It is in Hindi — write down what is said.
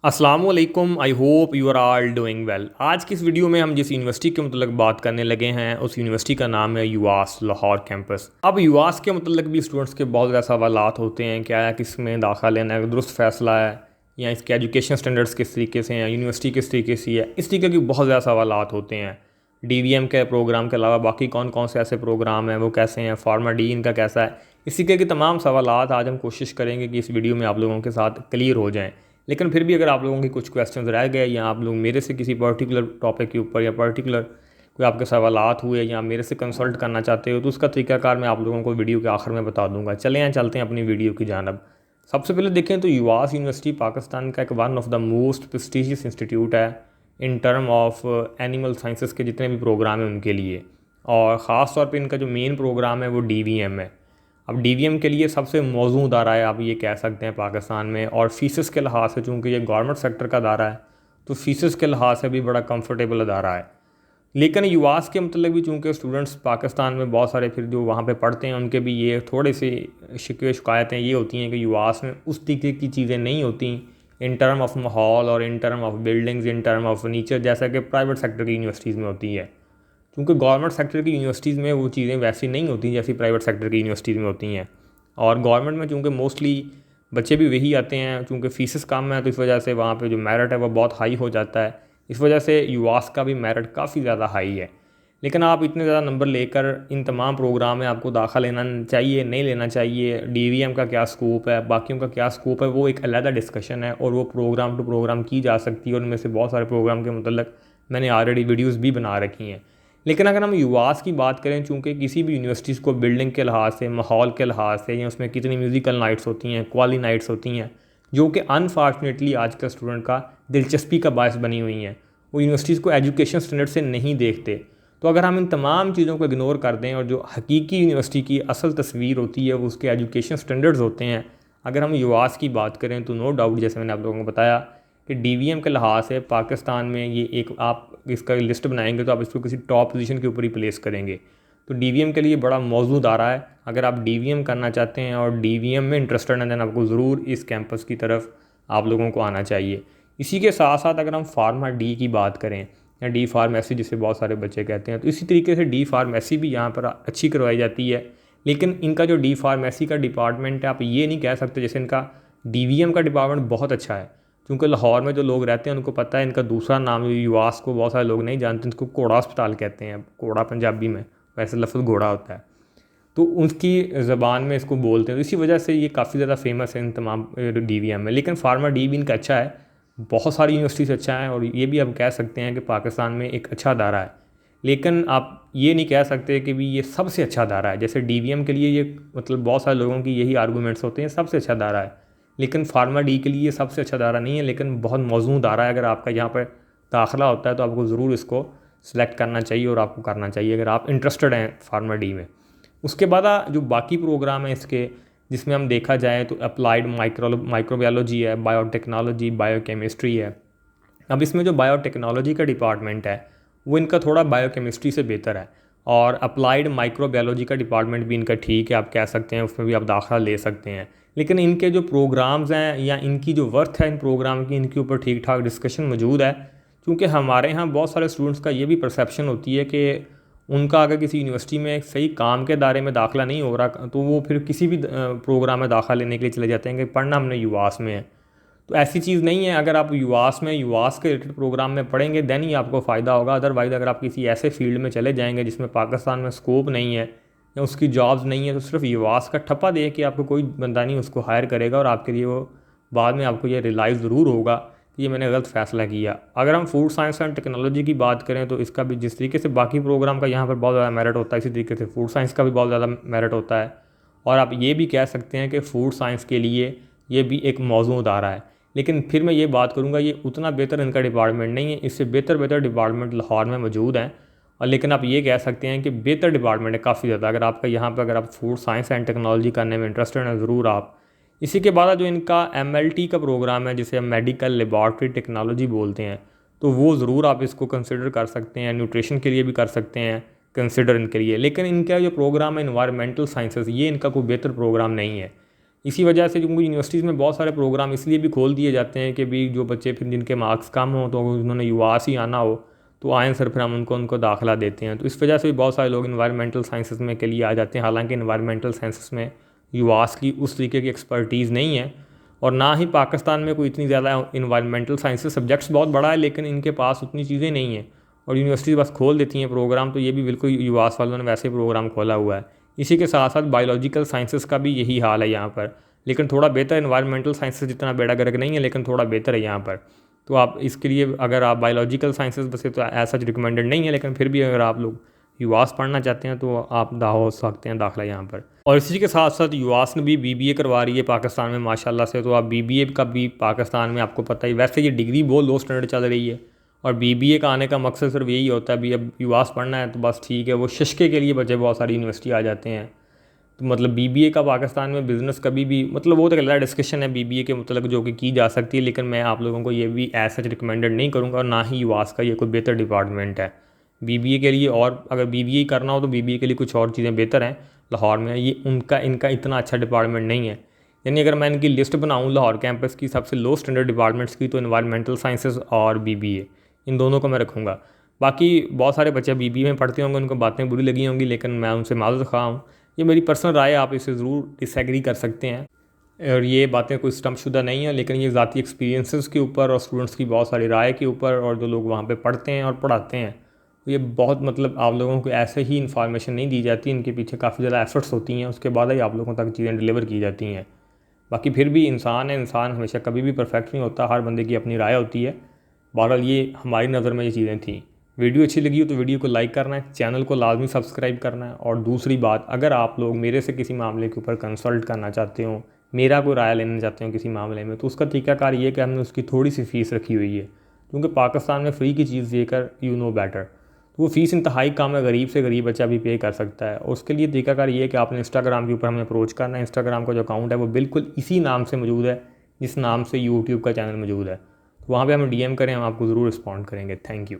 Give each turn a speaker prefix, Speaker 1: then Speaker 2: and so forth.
Speaker 1: अस्सलामुअलैकुम। I hope you are all doing well. आज की इस वीडियो में हम जिस यूनिवर्सिटी के मतलब बात करने लगे हैं उस यूनिवर्सिटी का नाम है यूआस लाहौर कैंपस। अब यूआस के मतलब भी स्टूडेंट्स के बहुत ज़्यादा सवालात होते हैं, क्या है किस में दाखिला लेना है, दुरुस्त फैसला है या इसके एजुकेशन स्टैंडर्ड्स किस तरीके से हैं, यूनिवर्सिटी किस तरीके से है, इस तरीके की बहुत ज़्यादा सवालात होते हैं। डीवीएम के प्रोग्राम के अलावा बाकी कौन कौन से ऐसे प्रोग्राम हैं, वो कैसे हैं, फार्मा डी इनका कैसा है, इसी के तमाम सवालात आज हम कोशिश करेंगे कि इस वीडियो में आप लोगों के साथ क्लियर हो जाएँ। लेकिन फिर भी अगर आप लोगों के कुछ क्वेश्चंस रह गए या आप लोग मेरे से किसी पर्टिकुलर टॉपिक के ऊपर या पर्टिकुलर कोई आपके सवालात हुए या मेरे से कंसल्ट करना चाहते हो तो उसका तरीकाकार मैं आप लोगों को वीडियो के आखिर में बता दूंगा। चले यहाँ चलते हैं अपनी वीडियो की जानब। सबसे पहले देखें तो यूआस यूनिवर्सिटी पाकिस्तान का एक one of the most prestigious institute है in term of animal sciences के जितने भी प्रोग्राम हैं उनके लिए, और ख़ास तौर पे इनका जो मेन प्रोग्राम है वो डीवीएम है। अब डीवीएम के लिए सबसे मौजूद अदारा है, आप ये कह सकते हैं पाकिस्तान में, और फ़ीस के लिहाज से चूँकि ये गवर्नमेंट सेक्टर का अदारा है तो फ़ीस के लिहाज से भी बड़ा कंफर्टेबल अदारा है। लेकिन यूआस के मतलब भी चूँकि स्टूडेंट्स पाकिस्तान में बहुत सारे फिर जो वहाँ पे पढ़ते हैं उनके भी ये थोड़े से शिकायतें ये होती हैं कि यूआस में उस तरीके की चीज़ें नहीं होती इन टर्म ऑफ माहौल और इन term of buildings, in term of furniture, जैसा कि प्राइवेट सेक्टर की यूनिवर्सिटीज़ में होती है। क्योंकि गवर्नमेंट सेक्टर की यूनिवर्सिटीज़ में वो चीज़ें वैसी नहीं होती जैसी प्राइवेट सेक्टर की यूनिवर्सिटीज़ में होती हैं। और गवर्नमेंट में चूँकि मोस्टली बच्चे भी वही आते हैं, चूँकि फ़ीस कम है तो इस वजह से वहाँ पे जो मेरिट है वो बहुत हाई हो जाता है। इस वजह से यूआस का भी मेरिट काफ़ी ज़्यादा हाई है। लेकिन आप इतने ज़्यादा नंबर लेकर इन तमाम प्रोग्राम में आपको दाखिला लेना चाहिए नहीं लेना चाहिए, डीवीएम का क्या स्कोप है, बाकियों का क्या स्कोप है, वो एक अलग डिस्कशन है और वो प्रोग्राम टू प्रोग्राम की जा सकती है और उनमें से बहुत सारे प्रोग्राम के मतलब मैंने ऑलरेडी वीडियोज़ भी बना रखी हैं। लेकिन अगर हम यूआस की बात करें, चूँकि किसी भी यूनिवर्सिटीज़ को बिल्डिंग के लिहाज से, माहौल के लिहाज से, या उसमें कितनी म्यूज़िकल नाइट्स होती हैं, क्वाली नाइट्स होती हैं, जो कि अनफॉर्चुनेटली आज का स्टूडेंट का दिलचस्पी का बायस बनी हुई हैं, वो यूनिवर्सिटीज़ को एजुकेशन स्टैंडर्ड से नहीं देखते। तो अगर हम इन तमाम चीज़ों को इग्नोर कर दें और जो हकीकी यूनिवर्सिटी की असल तस्वीर होती है वो उसके एजुकेशन स्टैंडर्ड्स होते हैं। अगर हम यूआस की बात करें तो नो डाउट, जैसे मैंने आप लोगों को बताया कि डीवीएम के लिहाज से पाकिस्तान में ये एक, आप इसका लिस्ट बनाएंगे तो आप इसको किसी टॉप पोजीशन के ऊपर ही प्लेस करेंगे। तो डीवीएम के लिए बड़ा मौजूद आ रहा है। अगर आप डीवीएम करना चाहते हैं और डीवीएम में इंटरेस्टेड हैं देन आपको ज़रूर इस कैंपस की तरफ आप लोगों को आना चाहिए। इसी के साथ साथ अगर हम फार्मा डी की बात करें या डी फार्मेसी जिसे बहुत सारे बच्चे कहते हैं, तो इसी तरीके से डी फार्मेसी भी यहाँ पर अच्छी करवाई जाती है। लेकिन इनका जो डी फार्मेसी का डिपार्टमेंट है, आप ये नहीं कह सकते जैसे इनका डीवीएम का डिपार्टमेंट बहुत अच्छा है। क्योंकि लाहौर में जो लोग रहते हैं उनको पता है इनका दूसरा नाम यूआस को बहुत सारे लोग नहीं जानते, इसको कोड़ा अस्पताल कहते हैं। कोड़ा पंजाबी में वैसे लफ्ज़ घोड़ा होता है, तो उनकी ज़बान में इसको बोलते हैं, तो इसी वजह से ये काफ़ी ज़्यादा फेमस है इन तमाम डीवीएम में। लेकिन फार्मा डी भी इनका अच्छा है, बहुत सारी यूनिवर्सिटी से अच्छा है, और ये भी आप कह सकते हैं कि पाकिस्तान में एक अच्छा अदारा है। लेकिन आप ये नहीं कह सकते कि भी ये सबसे अच्छा अदारा है। जैसे डीवीएम के लिए ये मतलब बहुत सारे लोगों की यही आर्गूमेंट्स होते हैं सबसे अच्छा अदारा है, लेकिन फार्मा डी के लिए ये सबसे अच्छा अदारा नहीं है, लेकिन बहुत मौजूद अदारा है। अगर आपका यहाँ पर दाखिला होता है तो आपको ज़रूर इसको सिलेक्ट करना चाहिए और आपको करना चाहिए अगर आप इंटरेस्टेड हैं फार्मा डी में। उसके बाद जो बाकी प्रोग्राम है इसके, जिसमें हम देखा जाए तो अप्लाइड माइक्रोबायोलॉजी है, बायोटेक्नोलॉजी, बायोकेमिस्ट्री है। अब इसमें जो बायोटेक्नोलॉजी का डिपार्टमेंट है वो इनका थोड़ा बायोकेमिस्ट्री से बेहतर है, और अप्लाइड माइक्रोबायोलॉजी का डिपार्टमेंट भी इनका ठीक है, आप कह सकते हैं उसमें भी आप दाखिला ले सकते हैं। लेकिन इनके जो प्रोग्राम्स हैं या इनकी जो वर्थ है इन प्रोग्राम की, इनके ऊपर ठीक ठाक डिस्कशन मौजूद है। क्योंकि हमारे यहाँ बहुत सारे स्टूडेंट्स का ये भी परसेप्शन होती है कि उनका अगर किसी यूनिवर्सिटी में एक सही काम के दायरे में दाखिला नहीं हो रहा तो वो फिर किसी भी प्रोग्राम में दाखिला लेने के लिए चले जाते हैं कि पढ़ना हमने यूआस में है। तो ऐसी चीज़ नहीं है। अगर आप यूआस में यूआस के रिलेटेड प्रोग्राम में पढ़ेंगे देन ही आपको फ़ायदा होगा। अदरवाइज़ अगर आप किसी ऐसे फील्ड में चले जाएंगे जिसमें पाकिस्तान में स्कोप नहीं है या उसकी जॉब्स नहीं है, तो सिर्फ यूआस का ठप्पा दे के आपको कोई बंदा नहीं उसको हायर करेगा, और आपके लिए वो बाद में आपको ये रियलाइज़ ज़रूर होगा कि ये मैंने गलत फ़ैसला किया। अगर हम फूड साइंस एंड टेक्नोलॉजी की बात करें तो इसका भी जिस तरीके से बाकी प्रोग्राम का यहाँ पर बहुत ज़्यादा मेरिट होता है, इसी तरीके से फूड साइंस का भी बहुत ज़्यादा मेरिट होता है। और आप ये भी कह सकते हैं कि फ़ूड साइंस के लिए ये भी एक मौजूद आ रहा है। लेकिन फिर मैं ये बात करूँगा ये उतना बेहतर इनका डिपार्टमेंट नहीं है, इससे बेहतर डिपार्टमेंट लाहौर में मौजूद हैं। और लेकिन आप ये कह सकते हैं कि बेहतर डिपार्टमेंट है काफ़ी ज़्यादा। अगर आपका यहाँ पर अगर आप फूड साइंस एंड टेक्नोलॉजी करने में इंटरेस्टेड हैं ज़रूर आप। इसी के बाद जो इनका एमएलटी का प्रोग्राम है जिसे हम मेडिकल लेबॉर्ट्री टेक्नोलॉजी बोलते हैं, तो वो ज़रूर आप इसको कंसिडर कर सकते हैं, न्यूट्रिशन के लिए भी कर सकते हैं कंसिडर इनके लिए। लेकिन इनका जो प्रोग्राम है इन्वायरमेंटल साइंसेस, ये इनका कोई बेहतर प्रोग्राम नहीं है। इसी वजह से क्योंकि यूनिवर्सिटीज़ में बहुत सारे प्रोग्राम इसलिए भी खोल दिए जाते हैं कि भी जो बच्चे फिर जिनके मार्क्स कम हों तो उन्होंने यूआस ही आना हो तो आएँ सर, फिर हम उनको दाखिला देते हैं। तो इस वजह से भी बहुत सारे लोग इन्वायरमेंटल साइंसेस में के लिए आ जाते हैं। हालांकि इन्वायरमेंटल साइंसेस में यूआस की उस तरीके की एक्सपर्टीज़ नहीं है, और ना ही पाकिस्तान में कोई इतनी ज़्यादा इन्वायरमेंटल साइंसेस सब्जेक्ट्स बहुत बड़ा है लेकिन इनके पास उतनी चीज़ें नहीं हैं, और यूनिवर्सिटी बस खोल देती हैं प्रोग्राम। तो ये भी बिल्कुल यूआस वालों ने वैसे प्रोग्राम खोला हुआ है। इसी के साथ साथ बायोलॉजिकल साइंसेस का भी यही हाल है यहाँ पर, लेकिन थोड़ा बेहतर। इन्वायरमेंटल साइंसेस जितना बेड़ा गर्क नहीं है लेकिन थोड़ा बेहतर है यहाँ पर। तो आप इसके लिए अगर आप बायोलॉजिकल साइंसेस बसे तो ऐसा रिकमेंडेड नहीं है, लेकिन फिर भी अगर आप लोग यूआस पढ़ना चाहते हैं तो आप हो सकते हैं दाखिला यहाँ पर। और इसी के साथ साथ यूआस ने भी बीबीए करवा रही है पाकिस्तान में माशाल्लाह से। तो आप बीबीए का भी पाकिस्तान में आपको पता ही, वैसे ये डिग्री बहुत लो स्टैंडर्ड चल रही है, और बीबीए का आने का मकसद सिर्फ यही होता है भी अब यूआस पढ़ना है तो बस ठीक है। वो शशके के लिए बच्चे बहुत सारी यूनिवर्सिटी आ जाते हैं। तो मतलब बीबीए का पाकिस्तान में बिज़नेस कभी भी मतलब वो तो अलग डिस्कशन है बीबीए के मतलब जो कि की जा सकती है, लेकिन मैं आप लोगों को ये भी ऐसा रिकमेंडेड नहीं करूँगा, और ना ही यूआस का ये कोई बेहतर डिपार्टमेंट है बीबीए के लिए। और अगर बीबीए करना हो तो बीबीए के लिए कुछ और चीज़ें बेहतर हैं लाहौर में, ये इनका इतना अच्छा डिपार्टमेंट नहीं है। यानी अगर मैं इनकी लिस्ट बनाऊँ लाहौर कैंपस की सबसे लो स्टैंडर्ड डिपार्टमेंट्स की, तो इन्वायरमेंटल साइंसेस और बीबीए, इन दोनों को मैं रखूँगा। बाकी बहुत सारे बच्चे बीबीए में पढ़ते होंगे, उनको बातें बुरी लगी होंगी, लेकिन मैं उनसे माज़रत ख़्वाह हूँ। ये मेरी पर्सनल राय है, आप इसे ज़रूर डिसएग्री कर सकते हैं, और ये बातें कोई स्टम्पशुदा नहीं है, लेकिन ये ज़ाती एक्सपीरियंसेस के ऊपर और स्टूडेंट्स की बहुत सारी राय के ऊपर, और जो लोग वहाँ पे पढ़ते हैं और पढ़ाते हैं, तो ये बहुत मतलब आप लोगों को ऐसे ही इन्फॉर्मेशन नहीं दी जाती, इनके पीछे काफ़ी ज़्यादा एफर्ट्स होती हैं, उसके बाद ही आप लोगों तक चीज़ें डिलीवर की जाती हैं। बाकी फिर भी इंसान है, इंसान हमेशा कभी भी परफेक्ट नहीं होता, हर बंदे की अपनी राय होती है। बहरहाल ये हमारी नज़र में ये चीज़ें थी। वीडियो अच्छी लगी हो तो वीडियो को लाइक करना है, चैनल को लाजमी सब्सक्राइब करना है। और दूसरी बात, अगर आप लोग मेरे से किसी मामले के ऊपर कंसल्ट करना चाहते हो, मेरा कोई राय लेना चाहते हो किसी मामले में, तो उसका तरीकाकार ये है कि हमने उसकी थोड़ी सी फ़ीस रखी हुई है, क्योंकि पाकिस्तान में फ्री की चीज़ देकर यू नो बेटर। तो वो फ़ीस इंतहाई कम है, गरीब से गरीब बच्चा भी पे कर सकता है। और उसके लिए तरीकाकार ये है कि आपने इंस्टाग्राम के ऊपर हमें अप्रोच करना है। इंस्टाग्राम का जो अकाउंट है वो बिल्कुल इसी नाम से मौजूद है जिस नाम से यूट्यूब का चैनल मौजूद है। तो वहाँ पे हमें डीएम करें, हम आपको ज़रूर रिस्पॉन्ड करेंगे। Thank you.